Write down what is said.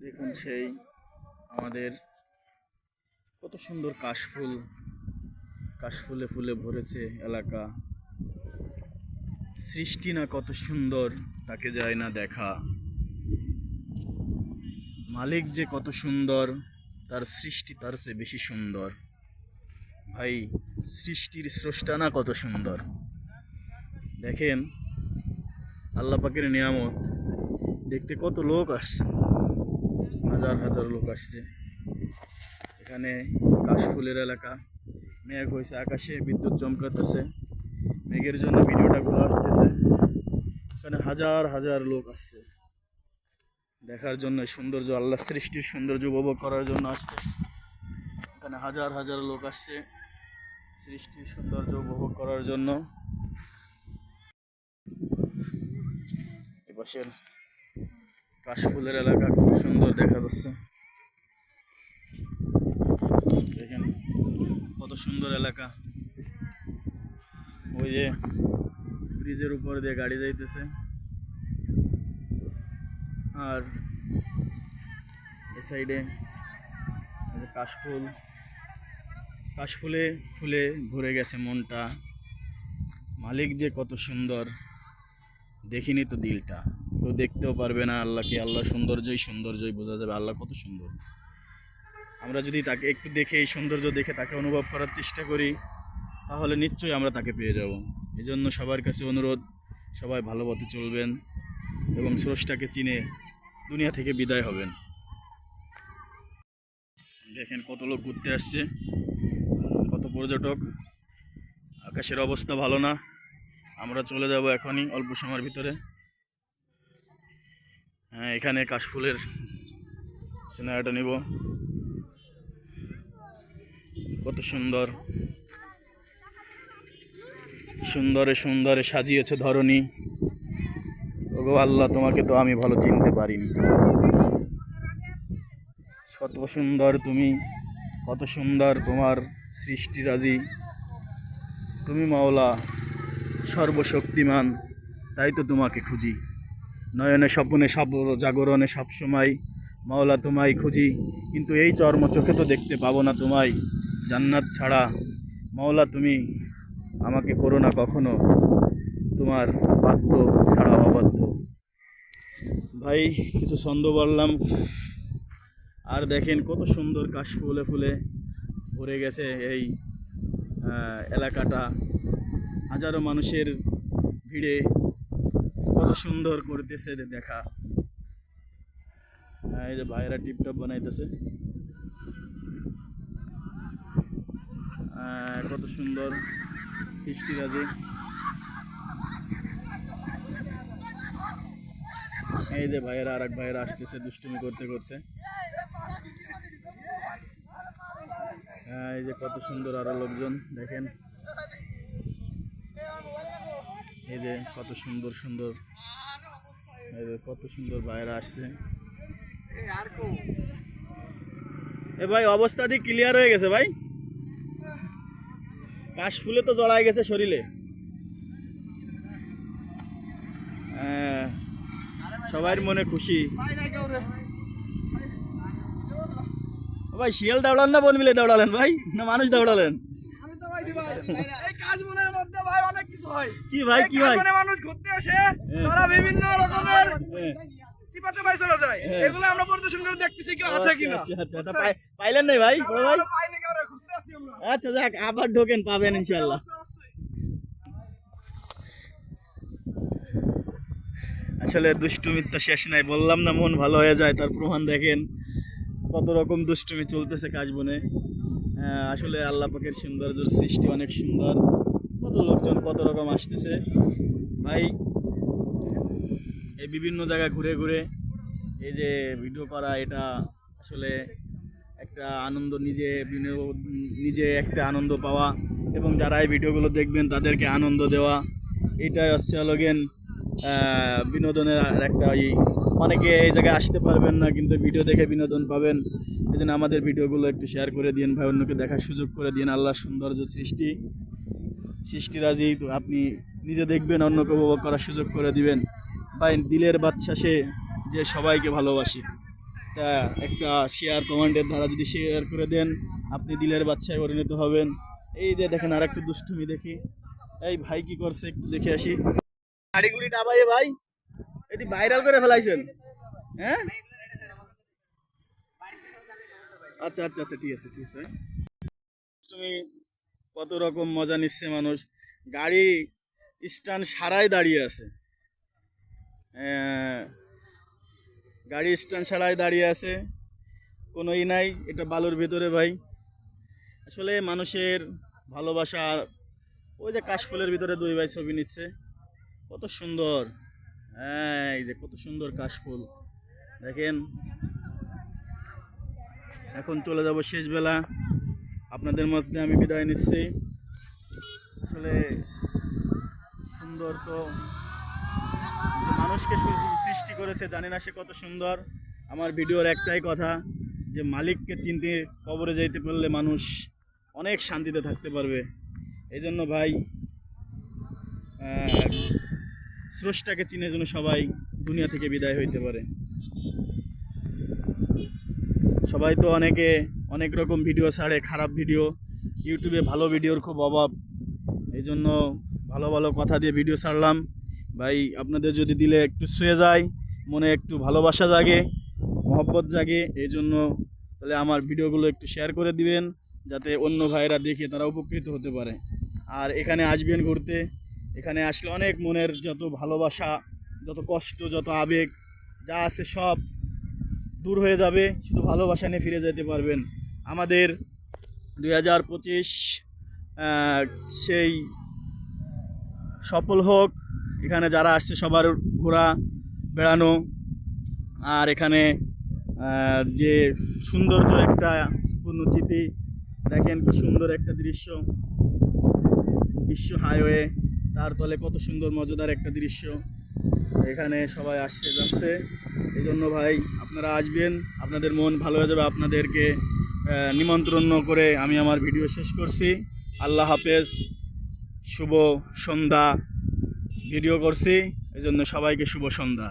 দেখুন সেই আমাদের কত সুন্দর কাশফুল, কাশফুলে ফুলে ভরেছে এলাকা। সৃষ্টি না কত সুন্দর, তাকে যায় না দেখা। মালিক যে কত সুন্দর, তার সৃষ্টি তার চেয়ে বেশি সুন্দর। ভাই, সৃষ্টির স্রষ্টা না কত সুন্দর। দেখেন আল্লাহ পাকের নিয়ামত দেখতে কত লোক আসছে, হাজার হাজার লোক আসছে এখানে। কাশফুলের এলাকা, মেঘ হয়েছে আকাশে, বিদ্যুৎ চমকাতেছে, মেঘের জন্য ভিডিওটা গুলো আসতেছে। এখানে হাজার হাজার লোক আসছে দেখার জন্য, সৌন্দর্য, আল্লাহ সৃষ্টির সৌন্দর্য উপভোগ করার জন্য আসছে। এখানে হাজার হাজার লোক আসছে সৃষ্টির সৌন্দর্য উপভোগ করার জন্য। এপাশের কাশফুলের এলাকা খুব সুন্দর দেখা যাচ্ছে। দেখেন কত সুন্দর এলাকা। ওই যে ব্রিজের উপর দিয়ে গাড়ি যাইতেছে, আর এ সাইডে কাশফুল, কাশফুলে ফুলে ভরে গেছে মনটা। মালিক যে কত সুন্দর, দেখিনি তো দিলটা, তো দেখতেও পারবে না আল্লাহকে। আল্লাহ সৌন্দর্যই বোঝা যাবে আল্লাহ কত সুন্দর। আমরা যদি তাকে একটু দেখে, এই সৌন্দর্য দেখে তাকে অনুভব করার চেষ্টা করি, তাহলে নিশ্চয়ই আমরা তাকে পেয়ে যাব। এই জন্য সবার কাছে অনুরোধ, সবাই ভালো পথে চলবেন এবং স্রষ্টাকে চিনে দুনিয়া থেকে বিদায় হবেন। দেখেন কত লোক ঘুরতে আসছে, কত পর্যটক। আকাশের অবস্থা ভালো না, আমরা চলে যাব এখনই অল্প সময়ের ভিতরে। হ্যাঁ, এখানে কাশফুলের সিনারিটা নিব। কত সুন্দর, সুন্দরে সুন্দরে সাজিয়েছে ধরণী। ওগো আল্লাহ, তোমাকে তো আমি ভালো চিনতে পারিনি। কত সুন্দর তুমি, কত সুন্দর তোমার সৃষ্টিরাজি। তুমি মাওলা সর্বশক্তিমান, তাই তো তোমাকে খুঁজি। নয়নে স্বপ্নে সব জাগরণে সবসময় মাওলা তোমায় খুঁজি, কিন্তু এই চর্ম চোখে তো দেখতে পাবো না তোমায়। জান্নাত ছাড়া মাওলা তুমি আমাকে করো না কখনো তোমার বাধ্য ছাড়া অবাধ্য। ভাই, কিছু ছন্দ বললাম। আর দেখেন কত সুন্দর কাশফুলে ফুলে ভরে গেছে এই এলাকাটা। হাজারো মানুষের ভিড়ে কত সুন্দর করতেছে দেখা। এই যে ভাইয়েরা টিপটপ বানাইতেছে, কত সুন্দর সৃষ্টিরাজি। এই যে ভাইয়েরা, আর এক ভাইয়েরা আসতেছে দুষ্টুমি করতে করতে। এই যে কত সুন্দর আরো লোকজন দেখেন। এই যে কত সুন্দর সুন্দর, এই যে কত সুন্দর ভাইয়েরা আসছে। এ ভাই, অবস্থা দিয়ে ক্লিয়ার হয়ে গেছে ভাই, কাশফুলে তো জড়াই গেছে শরীরে। সবার মনে খুশি। ভাই, শিয়াল দৌড়ান না বন মিলে দৌড়ালেন ভাই, না মানুষ দৌড়ালেন? কি ভাই, কি ভাই, মানুষ ঘুরতে আসে, তারা বিভিন্ন রকমের চিপাতে পাই চলে যায়, এগুলো আমরা পরিদর্শন করে দেখতেছি কেউ আছে কিনা। আচ্ছা, পাইলেন নাই ভাই? বড় ভাই, আচ্ছা যাক, আবার ঢোকেন, পাবেন ইনশাল্লাহ। আসলে দুষ্টুমির তো শেষ নাই, বললাম না মন ভালো হয়ে যায়, তার প্রমাণ দেখেন। কত রকম দুষ্টুমি চলতেছে কাশবনে। আসলে আল্লাহ পাকের সৌন্দর্যের সৃষ্টি অনেক সুন্দর। কত লোকজন কত রকম আসতেছে ভাই। এই বিভিন্ন জায়গায় ঘুরে ঘুরে এই যে ভিডিও করা, এটা আসলে একটা আনন্দ, নিজে একটা আনন্দ পাওয়া, এবং যারা এই ভিডিওগুলো দেখবেন তাদেরকে আনন্দ দেওয়া, এটাই হচ্ছে লগেন বিনোদনের একটা অনেকে এই জায়গায় আসতে পারবেন না, কিন্তু ভিডিও দেখে বিনোদন পাবেন। এই জন্য আমাদের ভিডিওগুলো একটু শেয়ার করে দিন ভাই, অন্যকে দেখার সুযোগ করে দিন। আল্লাহর সৌন্দর্য সৃষ্টিরাজি তো আপনি নিজে দেখবেন, অন্যকে উপভোগ করার সুযোগ করে দিবেন। ভাই, দিলের বাদশা সে যে সবাইকে ভালোবাসে। তা একটা শেয়ার কমেন্টের দ্বারা যদি শেয়ার করে দেন আপনি দিলের বাচ্চায় পরিণত হবেন। এই যে দেখেন আর একটু দুষ্টুমি দেখি, এই ভাই কি করছে একটু দেখে আসি। গাড়ি গুড়ি ডাবাইয়ে ভাই এটি ভাইরাল করে ফেলাইছেন, হ্যাঁ? আচ্ছা আচ্ছা আচ্ছা, ঠিক আছে ঠিক আছে। তুমি কত রকম মজা নিচ্ছে মানুষ, গাড়ি স্ট্যান্ড সারাই দাঁড়িয়ে আছে, গাড়ি স্ট্যান্ড ছাড়াই দাঁড়িয়ে আছে, কোনো ই নাই। এটা বালুর ভেতরে ভাই। আসলে মানুষের ভালোবাসা, ওই যে কাশফুলের ভিতরে দুই ভাই ছবি নিচ্ছে, কত সুন্দর। হ্যাঁ, এই যে কত সুন্দর কাশফুল দেখেন। এখন চলে যাব শেষ বেলা, আপনাদের মধ্যে আমি বিদায় নিচ্ছি। আসলে সুন্দর তো, যে মানুষকে সৃষ্টি করেছে জানি না সে কত সুন্দর। আমার ভিডিওর একটাই কথা, যে মালিককে চিনতে কবরে যাইতে পারলে মানুষ অনেক শান্তিতে থাকতে পারবে। এই জন্য ভাই স্রষ্টাকে চিনে যেন সবাই দুনিয়া থেকে বিদায় হইতে পারে। সবাই তো অনেক রকম ভিডিও ছাড়ে, খারাপ ভিডিও। ইউটিউবে ভালো ভিডিওর খুব অভাব, এই জন্য ভালো ভালো কথা দিয়ে ভিডিও ছাড়লাম। ভাই আপনাদের যদি দিলে একটু ছুঁয়ে যায়, মনে একটু ভালোবাসা জাগে, মহব্বত জাগে, এই জন্য তাহলে আমার ভিডিওগুলো একটু শেয়ার করে দিবেন, যাতে অন্য ভাইরা দেখে তারা উপকৃত হতে পারে। আর এখানে আসবেন ঘুরতে, এখানে আসলে অনেক মনের যত ভালোবাসা, যত কষ্ট, যত আবেগ যা আছে সব দূর হয়ে যাবে, শুধু ভালোবাসা নিয়ে ফিরে যেতে পারবেন। আমাদের 2025 সেই সফল হোক। এখানে যারা আসছে সবার ঘোরা বেড়ানো, আর এখানে যে সৌন্দর্য একটা পূর্ণচিতি, দেখেন কি সুন্দর একটা দৃশ্য, বিশ্ব হাইওয়ে, তার তলে কত সুন্দর মজাদার একটা দৃশ্য। এখানে সবাই আসছে যাচ্ছে, এই জন্য ভাই আপনারা আসবেন, আপনাদের মন ভালো হয়ে যাবে। আপনাদেরকে নিমন্ত্রণ করে আমি আমার ভিডিও শেষ করছি। আল্লাহ হাফেজ, শুভ সন্ধ্যা। ভিডিও করছি এই জন্য সবাইকে শুভ সন্ধ্যা।